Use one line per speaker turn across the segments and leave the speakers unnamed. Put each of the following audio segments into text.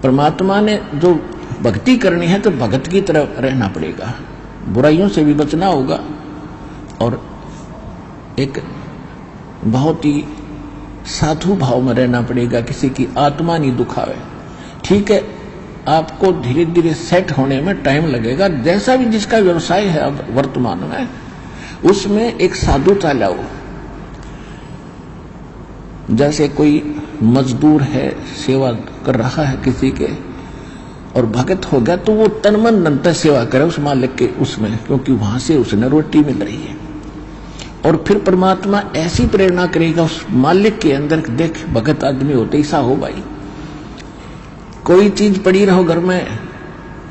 परमात्मा ने जो भक्ति करनी है तो भगत की तरह रहना पड़ेगा, बुराइयों से भी बचना होगा और एक बहुत ही साधु भाव में रहना पड़ेगा, किसी की आत्मा नहीं दुखावे। ठीक है, आपको धीरे धीरे सेट होने में टाइम लगेगा, जैसा भी जिसका व्यवसाय है अब वर्तमान में उसमें एक साधुता लाओ। जैसे कोई मजदूर है, सेवा कर रहा है किसी के और भगत हो गया तो वो तन मन धन से सेवा करे उस मालिक के उसमें, क्योंकि वहां से उसने रोटी मिल रही है। और फिर परमात्मा ऐसी प्रेरणा करेगा उस मालिक के अंदर, देख भगत आदमी होते ऐसा हो भाई, कोई चीज पड़ी रहो घर में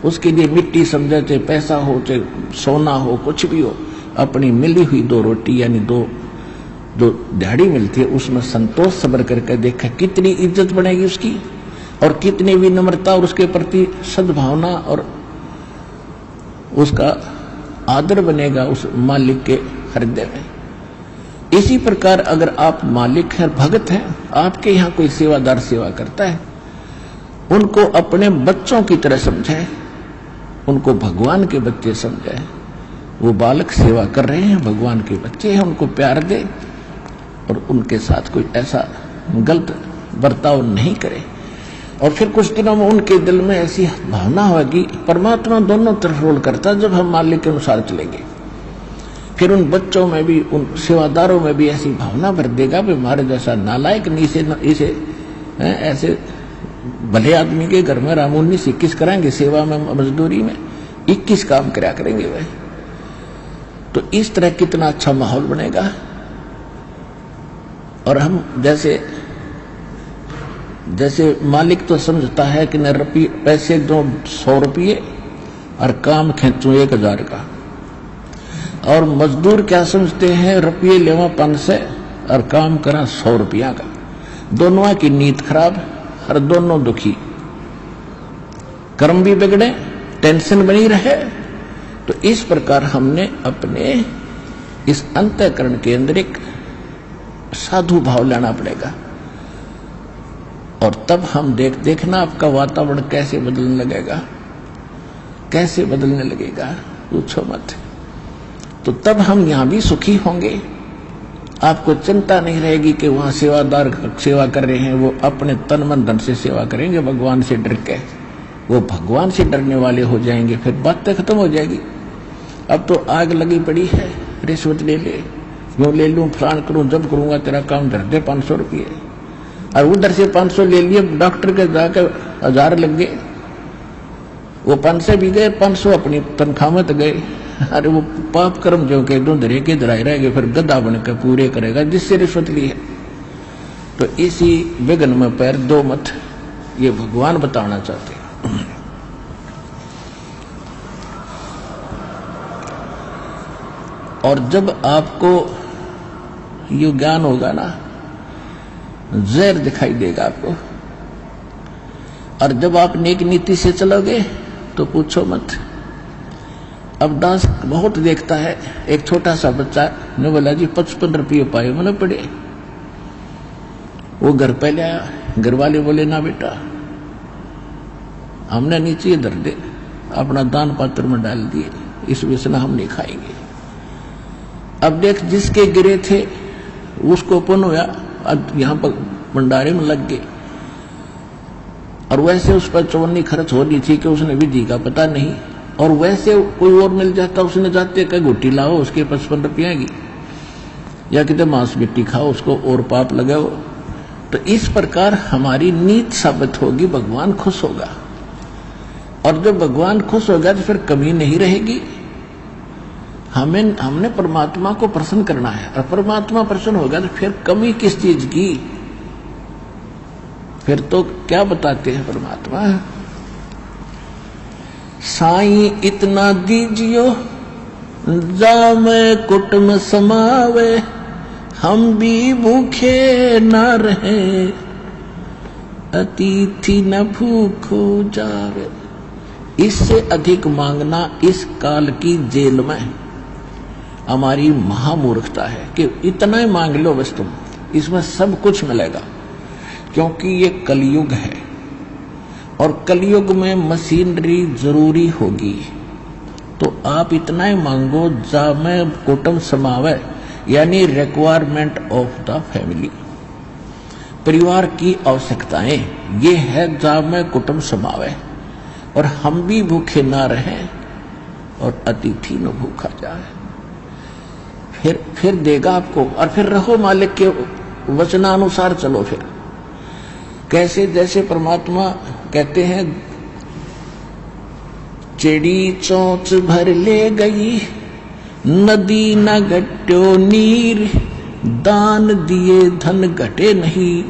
उसके लिए मिट्टी समझे, चाहे पैसा हो चाहे सोना हो कुछ भी हो, अपनी मिली हुई 2 रोटी यानी 2 जो दिहाड़ी मिलती है उसमें संतोष सब्र करके देखा कितनी इज्जत बनेगी उसकी और कितनी विनम्रता और उसके प्रति सद्भावना और उसका आदर बनेगा उस मालिक के हृदय में। इसी प्रकार अगर आप मालिक हैं, भगत हैं, आपके यहाँ कोई सेवादार सेवा करता है, उनको अपने बच्चों की तरह समझे, उनको भगवान के बच्चे समझे। वो बालक सेवा कर रहे हैं, भगवान के बच्चे हैं, उनको प्यार दे और उनके साथ कोई ऐसा गलत बर्ताव नहीं करे। और फिर कुछ दिनों में उनके दिल में ऐसी भावना होगी, परमात्मा दोनों तरफ रोल करता है, जब हम मालिक के अनुसार चलेंगे फिर उन बच्चों में भी, उन सेवादारों में भी ऐसी भावना भर देगा कि हमारे जैसा नालायक नहीं, इसे ऐसे भले आदमी के घर में रामूनी 21 कराएंगे, सेवा में मजदूरी में 21 काम करा करेंगे वह। तो इस तरह कितना अच्छा माहौल बनेगा। और हम जैसे मालिक तो समझता है कि न पैसे दो 100 रुपये और काम खींचू 1000 का, और मजदूर क्या समझते हैं, रुपये लेवा 500 और काम करा 100 रुपया का। दोनों की नीयत खराब और दोनों दुखी, कर्म भी बिगड़े, टेंशन बनी रहे। तो इस प्रकार हमने अपने इस अंतःकरण के अंदर एक साधु भाव लाना पड़ेगा और तब हम देखना आपका वातावरण कैसे बदलने लगेगा, कैसे बदलने लगेगा, पूछो मत। तो तब हम यहां भी सुखी होंगे, आपको चिंता नहीं रहेगी कि वहां सेवादार सेवा कर रहे हैं, वो अपने तन मन धन से सेवा करेंगे, भगवान से डर के वो भगवान से डरने वाले हो जाएंगे, फिर बातें खत्म हो जाएगी। अब तो आग लगी पड़ी है, रिश्वत ले ले, यूं ले लूं, फलान करूं, जब करूंगा तेरा काम धर दे 500 रुपये, और उधर से 500 ले लिए, डॉक्टर के जाकर 1000 लग गए, वो 500 भी गए, 500 अपनी तनख्वाह में तो गए। अरे वो पाप कर्म जो के दो धरे के धराए रहेंगे, फिर गधा बनकर पूरे करेगा जिससे रिश्वत ली है। तो इसी विघ्न में पैर दो मत, ये भगवान बताना चाहते हैं। और जब आपको ये ज्ञान होगा ना, जहर दिखाई देगा आपको, और जब आप नेक नीति से चलोगे तो पूछो मत। अब दास बहुत देखता है, एक छोटा सा बच्चा ने बोला जी 55 रुपये पाए, मैंने पड़े। वो घर पे ले आया, घर वाले बोले ना बेटा हमने नीचे धर दे, अपना दान पात्र में डाल दिए, इस वजह हम नहीं खाएंगे। अब देख जिसके गिरे थे उसको पुण्य हुआ, अब यहां पर भंडारे में लग गए, और वैसे उस पर चवन्नी खर्च हो रही थी कि उसने विधि का पता नहीं, और वैसे कोई और मिल जाता, उसने जाते कहीं गुट्टी लाओ उसके 55 रुपया की, या कितने मांस मिट्टी खाओ उसको और पाप लगाओ। तो इस प्रकार हमारी नीत साबित होगी, भगवान खुश होगा, और जब भगवान खुश होगा तो फिर कमी नहीं रहेगी। हमने परमात्मा को प्रसन्न करना है, और परमात्मा प्रसन्न होगा तो फिर कमी किस चीज की, फिर तो क्या बताते हैं परमात्मा, साईं इतना दीजियो जामे कुटुम समावे, हम भी भूखे न रहे, अतिथि न भूखो जावे। इससे अधिक मांगना इस काल की जेल में हमारी महामूर्खता है कि इतना ही मांग लो बस तुम, इसमें सब कुछ मिलेगा, क्योंकि ये कलयुग है। और कलयुग में मशीनरी जरूरी होगी, तो आप इतना ही मांगो जा में कुटुंब समावे, यानी रिक्वायरमेंट ऑफ द फैमिली, परिवार की आवश्यकताएं, ये है जा में कुटुंब समावे, और हम भी भूखे ना रहें और अतिथि न भूखा जाए। फिर देगा आपको, और फिर रहो मालिक के वचनानुसार चलो। फिर कैसे, जैसे परमात्मा कहते हैं, चिड़ी चोंच भर ले गई नदी न घट्यो नीर, दान दिए धन घटे नहीं,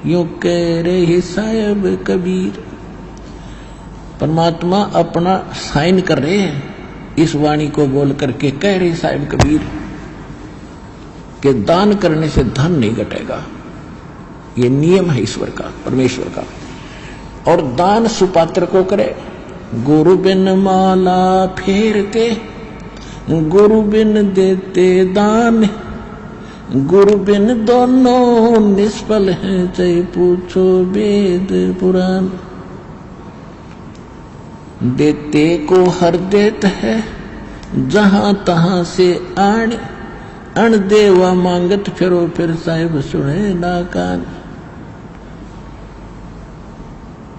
यूं कह रहे साहिब कबीर। परमात्मा अपना साइन कर रहे हैं इस वाणी को बोल करके, कह रहे साहिब कबीर कि दान करने से धन नहीं घटेगा, ये नियम है ईश्वर का, परमेश्वर का। और दान सुपात्र को करे, गुरु बिन माला फेरते, गुरु बिन देते दान, गुरु बिन दोनों निष्फल हैं, चाहे पूछो वेद पुराण। देते को हर देत है, जहां तहां से आण, अण देवा मांगत फिरो, फिर साहिब सुने ना कान।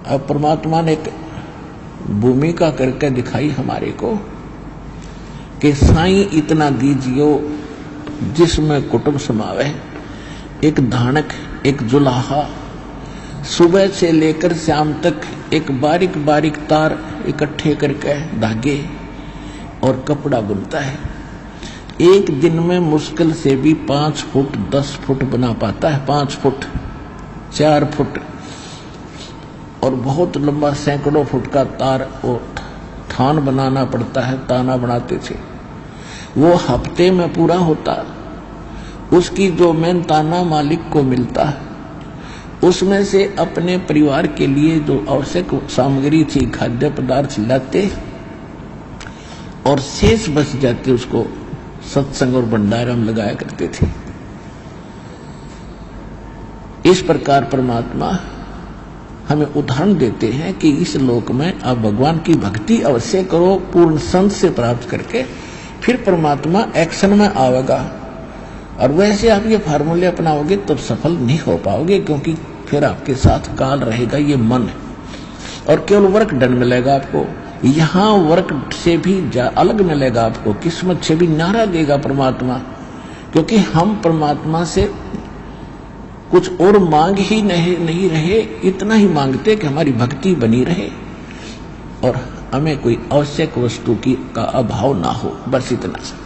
अब परमात्मा ने एक भूमिका करके दिखाई हमारे को कि साईं इतना दीजियो जिसमें कुटुंब समावे, एक धानक, एक जुलाहा, सुबह से लेकर शाम तक एक बारीक बारीक तार इकट्ठे करके धागे और कपड़ा बुनता है। एक दिन में मुश्किल से भी 5 फुट 10 फुट बना पाता है, 5 फुट 4 फुट, और बहुत लंबा सैकड़ों फुट का तार और थान बनाना पड़ता है। ताना बनाते थे, वो हफ्ते में पूरा होता। उसकी जो मेहनताना मालिक को मिलता है, उसमें से अपने परिवार के लिए जो आवश्यक सामग्री थी, खाद्य पदार्थ लाते, और शेष बच जाते उसको सत्संग और भंडारा में लगाया करते थे। इस प्रकार परमात्मा हमें उदाहरण देते हैं कि इस लोक में आप भगवान की भक्ति अवश्य करो, पूर्ण संत से प्राप्त करके, फिर परमात्मा एक्शन में आवेगा। और वैसे आप ये फार्मूले अपनाओगे तब सफल नहीं हो पाओगे, क्योंकि फिर आपके साथ काल रहेगा, ये मन है, और केवल वर्क डन मिलेगा आपको। यहाँ वर्क से भी अलग मिलेगा आपको, किस्मत से भी न्यारा देगा परमात्मा, क्योंकि हम परमात्मा से कुछ और मांग ही नहीं रहे, इतना ही मांगते कि हमारी भक्ति बनी रहे और हमें कोई आवश्यक वस्तु का अभाव ना हो, बस इतना सा।